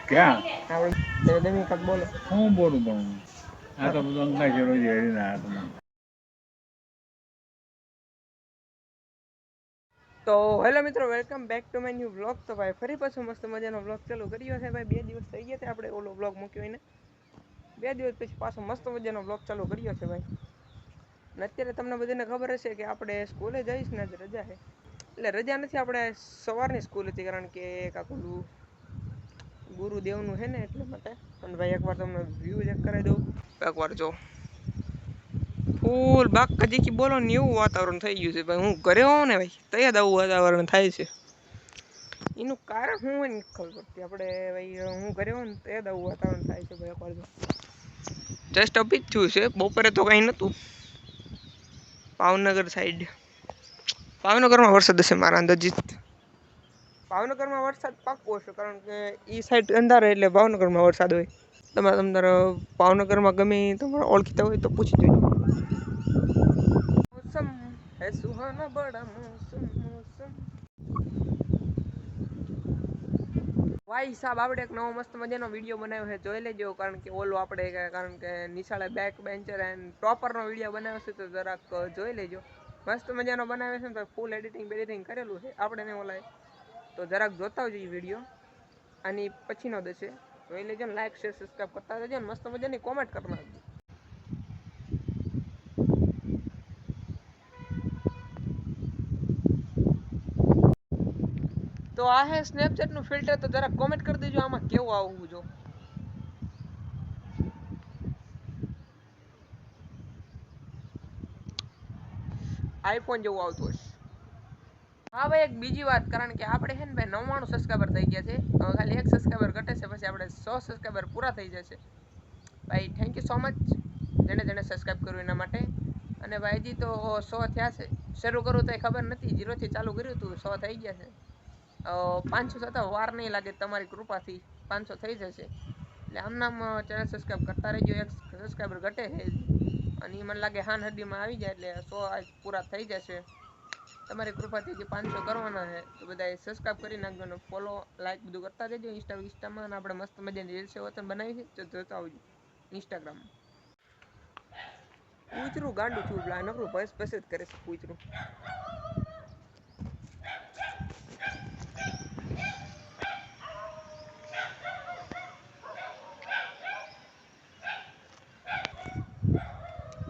ક્યાં આપણે તમે કાક બોલો. હું બોલું પણ આ તો બધું અંગના જેરો છે એના હાથમાં. તો હેલો મિત્રો, welcome back to my new vlog. તો ભાઈ ફરી પાછો મસ્ત મજાનો વ્લોગ ચાલુ કર્યો છે ભાઈ. 2 દિવસ થઈ ગયા આપણે ઓલો વ્લોગ મૂક્યો એને. 2 દિવસ પછી પાછો મસ્ત મજાનો વ્લોગ ચાલુ કર્યો છે ભાઈ. અને અત્યારે તમને બધાને ખબર હશે કે આપણે સ્કૂલે જઈશ ને, આજ રજા છે. એટલે રજા નથી, આપણે સવારની સ્કૂલ હતી કારણ કે કાકુલું ગુરુદેવનું છે ને એટલે માટે. અને ભાઈ એકવાર તમને વ્યૂ ચેક કરાવી દઉં. એકવાર જો ફૂલ બાગ કજીકી બોલો ને એવું વાતાવરણ થઈ ગયું છે ભાઈ. હું ઘરે હોઉં ને ભાઈ તૈયાર આવું વાતાવરણ થાય છે. એનું કારણ શું હોય ને ખબર પડતી. આપણે ભાઈ હું ઘરે હોઉં ને તૈયાર આવું વાતાવરણ થાય છે ભાઈ. એકવાર જસ્ટ અપી જ થયું છે, બપોરે તો કંઈ નહોતું. ભાવનગર સાઈડ, ભાવનગરમાં વરસાદ હશે મારા અંદાજિત. ભાવનગરમાં વરસાદ પાક્કો હશે કારણ કે એ સાઈડ અંધારે એટલે ભાવનગરમાં વરસાદ હોય. તમારે ભાવનગરમાં ગમે તમારે ઓળખીતા હોય તો પૂછી જોજો. मौसम है सुहाना बड़ा मौसम मौसम ભાઈ સાહેબ, આપણે એક નવો મસ્ત મજાનો વિડીયો બનાવ્યો છે, જોઈ લેજો. કારણ કે ઓલો આપણે કારણ કે નિશાળે બેક બેન્ચર એન્ડ ટોપરનો વિડીયો બનાવ્યો છે, તો જરાક જોઈ લેજો. મસ્ત મજાનો બનાવ્યો છે ને, તો ફૂલ એડિટિંગ કરેલું છે આપણે ને ઓલાય. તો જરાક જોતા આવજો એ વિડીયો. આની પછીનો દેશે જોઈ લેજો ને. લાઈક શેર સબસ્ક્રાઈબ કરતા રહેજો ને. મસ્ત મજાની કોમેન્ટ કરી નાખજો. તો આ હે સ્નેપચેટ નું ફિલ્ટર. તો જરા કોમેન્ટ કરી દેજો આમાં કેવું આવવું જો. આઈફોન જેવું આવતું હશે. હા ભાઈ, એક બીજી વાત, કારણ કે આપણે છે ને ભાઈ 99 સબસ્ક્રાઈબર થઈ ગયા છે. હવે ખાલી 1 સબસ્ક્રાઈબર ઘટે છે, પછી આપણે 100 સબસ્ક્રાઈબર પૂરા થઈ જશે ભાઈ. થેન્ક યુ સો મચ જેણે સબસ્ક્રાઈબ કર્યું એના માટે. અને ભાઈ હજી તો 100 થયા છે. શરૂ કરું તો એ ખબર નથી, 0 થી ચાલુ કર્યું હતું, 100 થઈ ગયા છે. 500 થતા વાર નહીં લાગે, તમારી કૃપાથી 500 થઈ જશે. એટલે આમનામ ચેનલ સબસ્ક્રાઈબ કરતા રહેજો. 1 સબસ્ક્રાઈબર ઘટે છે અને એ મને લાગે હાન હદીમાં આવી જાય એટલે 100 પૂરા થઈ જશે. તમારી કૃપાથી જે 500 કરવાના છે, તો બધા સબસ્ક્રાઈબ કરી નાખજો અને ફોલો લાઈક બધું કરતા રહેજો. ઇન્સ્ટામાં અને આપણે મસ્ત મજાની રીલ્સ વતન બનાવી છે, તો જોતા આવજો ઇન્સ્ટાગ્રામમાં. કૂતરું ગાંડું છું પેલા નકરું ભસ ભસ જ કરે છે કૂતરું.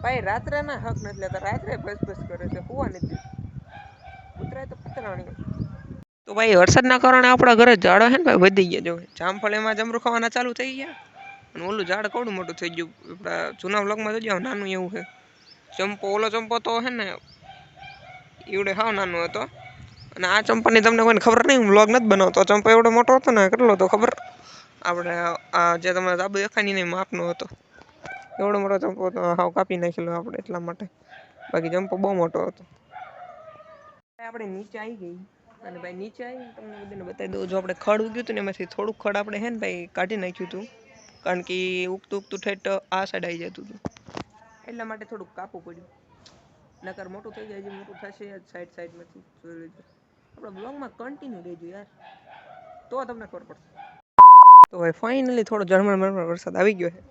ભાઈ રાત્રે ના હક નથી લેતા, રાત્રે ભસ ભસ કરે છે, હુવા નથી. કૂતરાય તો પતરાણી. તો ભાઈ વરસાદના કારણે આપણા ઘરે ઝાડ છે ને ભાઈ વધી ગયા. જો જામફળ એમાં જમરૂ ખાવાના ચાલુ થઈ ગયા. અને ઓલું ઝાડ કોડું મોટું થઈ ગયું. આપણા જૂના વ્લોગમાં જોજો નાનું એવું છે. ઓલો ચંપો તો છે ને એવડે હાવ નાનો હતો. અને આ ચંપાની તમને કોઈને ખબર નહીં, હું વ્લોગ નથી બનાવતો. ચંપો એવડો મોટો હતો ને, કેટલો હતો ખબર? આપણે આ જે તમને ધાબુ દેખાય નહીં માપનો હતો. એવડો મોટો ચંપો હતો, હાવ કાપી નાખેલો આપણે એટલા માટે. બાકી ચંપો બહુ મોટો હતો. આપણે નીચે આવી ગઈ અને ભાઈ નીચે આવી તમને બધાને બતાવી દઉં. જો આપણે ખડ ઉગ્યું હતું ને, એમાંથી થોડુંક ખડ આપણે હે ને ભાઈ કાઢી નાખ્યું હતું. કારણ કે ઉગતું ઠેઠ આ સાઈડ આવી જતું હતું, એટલા માટે થોડુંક કાપવું પડ્યું. નકર મોટું થઈ જાય, મોટું થશે સાઈડમાંથી જોઈ લેજો. આપણા બ્લોગમાં કન્ટિન્યુ રહેજો યાર, તો તમને ખબર પડશે. તો ભાઈ ફાઇનલી થોડો ઝરમર વરસાદ આવી ગયો છે.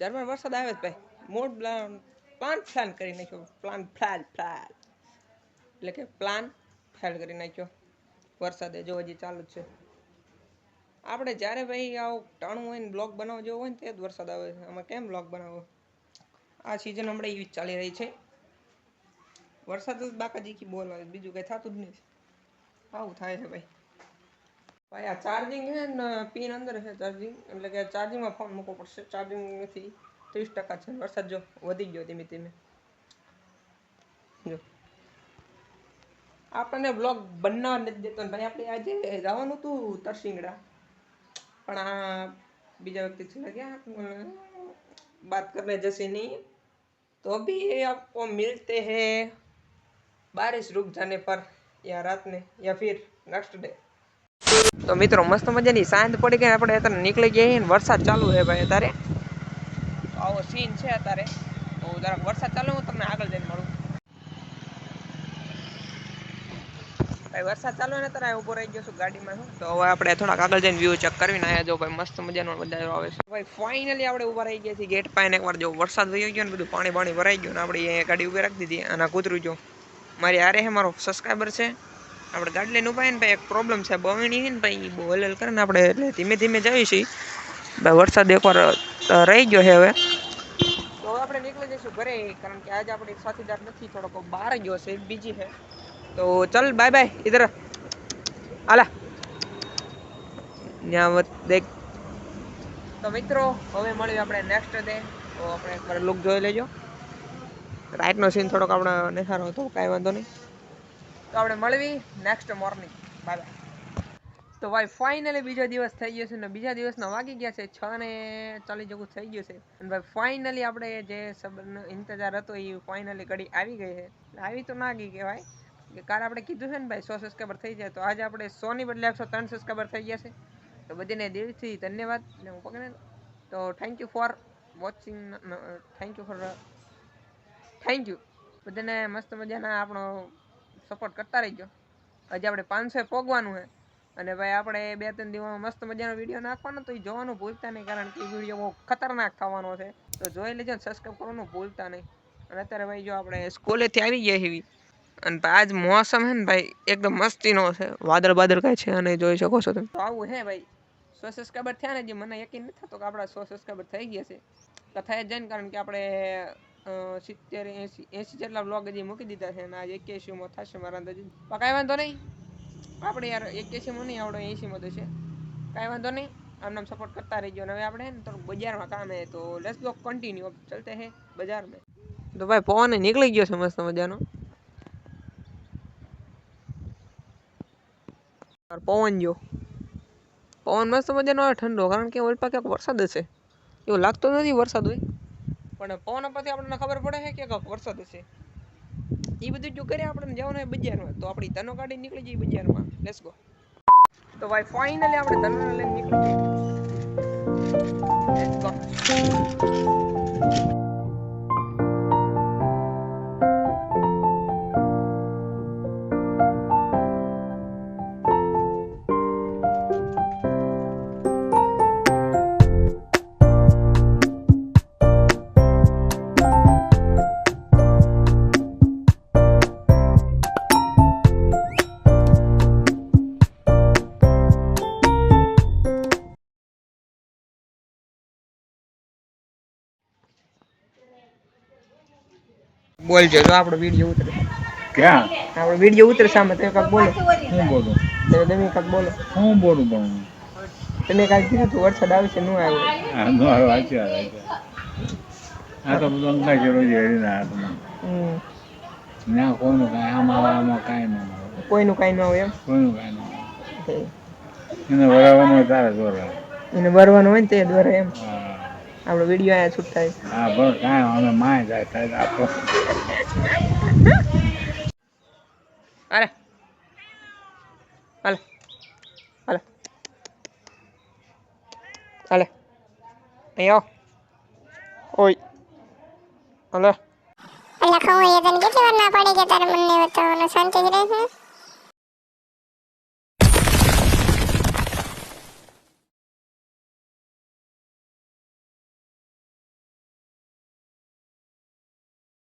ઝરમર વરસાદ આવે ભાઈ મૂડ પ્લાન ફેલ કરી નાખ્યો. પ્લાન એટલે કે પ્લાન ફેલ કરી નાખ્યો વરસાદે. જો હજી ચાલુ જ છે. આપણે જ્યારે ભાઈ આવું ટાણું હોય ને બ્લોગ બનાવવા જેવું હોય ને, તે જ વરસાદ આવે છે. આમાં કેમ બ્લોગ બનાવો? આ સિઝન હમણાં એવી જ ચાલી રહી છે. વરસાદ જ બાકાજીકી બોલાવે, બીજું કંઈ થતું જ નથી. આવું થાય છે ભાઈ. ભાઈ આ ચાર્જિંગ છે ને, પિન અંદર છે ચાર્જિંગ, એટલે કે ચાર્જિંગમાં ફોન મૂકવો પડશે. ચાર્જિંગ નથી, 30% છે. વરસાદ જો વધી ગયો ધીમે ધીમે. જો આપણને બ્લોગ બનાવવા નથી દેતો ભાઈ. આપણે આજે જવાનું હતું તરસિંગડા, પણ આ બીજા વ્યક્તિ ચલા ગયા, बात करने जैसे नहीं. तो अभी आपको मिलते हैं बारिश रुक जाने पर, या रात में, या फिर नेक्स्ट डे. તો મિત્રો મસ્ત મજાની સાંજ પડી ગઈ, આપણે અત્યારે નીકળી ગયા ને વરસાદ ચાલુ છે ભાઈ. અત્યારે આવો સીન છે અત્યારે. તો જરાક વરસાદ ચાલુ, હું તમને આગળ જઈને મળું. ભાઈ વરસાદ ચાલુ ને ત્યારે ઊભો રહી ગયો છું ગાડીમાં હું તો હવે આપણે થોડાક આગળ જઈને વ્યૂ ચેક કરીને આયા જો ભાઈ મસ્ત મજાનો નજારો આવે છે ભાઈ ફાઇનલી આપણે ઊભા રહી ગયા છીએ ગેટ પાસે એકવાર જો વરસાદ વયો ગયો ને બધું પાણી ભરાઈ ગયું ને આપણે અહીંયા ગાડી ઊભી રાખી દીધી અને કૂતરું જો મારી આરે હે મારો સબસ્ક્રાઈબર છે આપણે ગાડી લઈને ઊભા ને ભાઈ એક પ્રોબ્લેમ છે બવણી છે ને ભાઈ બહુ હલલ કરે ને આપણે એટલે ધીમે ધીમે જઈએ છીએ ભાઈ વરસાદ એકવાર રહી ગયો છે હવે તો હવે આપણે નીકળી જઈશું ઘરે કારણ કે આજે આપણે સાથીદાર નથી થોડોક બહાર ગયો છે બીજી છે तो चल बाय बाय इधर आला न्यावत देख तो मित्रों હવે મળીએ આપણે નેક્સ્ટ ડે તો આપણે એકવાર લુક જોઈ લેજો રાઈટ નો સીન થોડોક આપણે નખારો હતો કાઈ વાંધો નહીં તો આપણે મળવી નેક્સ્ટ મોર્નિંગ બાય બાય તો ભાઈ ફાઇનલી બીજો દિવસ થઈ ગયો છે ને બીજા દિવસના વાગી ગયા છે 6:40 જેવું થઈ ગયું છે અને ભાઈ ફાઇનલી આપણે જે સબરનો ઇંતજાર હતો એ ફાઇનલી ઘડી આવી ગઈ છે આવી તો ના ગઈ કહેવાય કે કાલ આપણે કીધું છે ને ભાઈ 100 સબસ્ક્રાઇબર થઈ જાય તો આજે આપણે 100 ની બદલે 103 સબસ્ક્રાઇબર થઈ ગયા છે તો બધાને દિલથી ધન્યવાદ ને હું પકડે તો thank you for watching thank you બધાને મસ્ત મજાના આપણો સપોર્ટ કરતા રહેજો આજે આપણે 500 પોગવાનું છે અને ભાઈ આપણે 2-3 દિવસમાં મસ્ત મજાનો વિડીયો નાખવાનો તો એ જોવાનું ભૂલતા નહીં કારણ કે એ વિડીયો બહુ ખતરનાક થવાનો છે તો જોઈ લેજો સબસ્ક્રાઇબ કરવાનું ભૂલતા નહીં અને અત્યારે ભાઈ જો આપણે સ્કૂલેથી આવી ગયા એવી અને આજ મોસમ હે ને ભાઈ એકદમ મસ્તીનો છે વાદળ કાંઈ છે અને જોઈ શકો છો તમે તો આવું હે ભાઈ 100 સબસ્ક્રાઇબર થયા ને જે મને યકીન નથી થતો કે આપણા 100 સબસ્ક્રાઇબર થઈ ગયા છે તો થાય જ ને કારણ કે આપણે 70-80 જેટલા વ્લોગ હજી મૂકી દીધા છે અને આજ 81માં થશે મારા અંદાજે કાંઈ વાંધો નહીં આપણે યાર 81માં નહીં આવડે 80માં તો છે કાંઈ વાંધો નહીં આમ સપોર્ટ કરતા રહીજો અને હવે આપણે ને થોડુંક બજારમાં કામ હે તો લેટ્સ ગો કન્ટિન્યુ अब चलते हैं बाजार में તો ભાઈ પવન નીકળી ગયો છે મસ્ત મજાનો પવન જો પવન મસ્ત મજાનો આવે ઠંડો કારણ કે ઓલપા ક્યાંક વરસાદ હશે એવું લાગતો નથી વરસાદ હોય પણ પવન પરથી આપણને ખબર પડે છે કે ક્યાંક વરસાદ હશે એ બધું જો કરે આપણને જવાનું હોય બજારમાં તો આપણી ધનો ગાડી નીકળી જઈએ બજારમાં લેટ્સ ગો તો ભાઈ ફાઇનલી આપણે ધનો લઈને નીકળી જઈએ લેટ્સ ગો बोल जो આપણો વિડિયો ઉતરે ક્યાં આપણો વિડિયો ઉતરે સામે તમે કાક બોલો હું બોલું તમે કાક બોલો હું બોલું પણ તમે કાક કીધું તો વરસાદ આવશે નો આવે આ નો આવે આ તો બધું અંગા જેવો જ હેરીના હાથમાં ના કોઈનું કાંઈ આમાં કાંઈ ન આવે કોઈનું કાંઈ ન આવે એમ કોઈનું કાંઈ ન આવે એને વરાવવાનો તારે દોર એને ભરવાનું હોય ને તે દોરે એમ હા આપણો વિડિયો આયા શૂટ થાય હા બસ કાંઈ અમે માય જાય થાય આપો અરે હાલે હાલે હાલે અહીંયા ઓય હાલે લખાવું એ તને કેટલી વાર ના પડી કે તારે મને બતાવવાનું શાંતિ જ રહેશે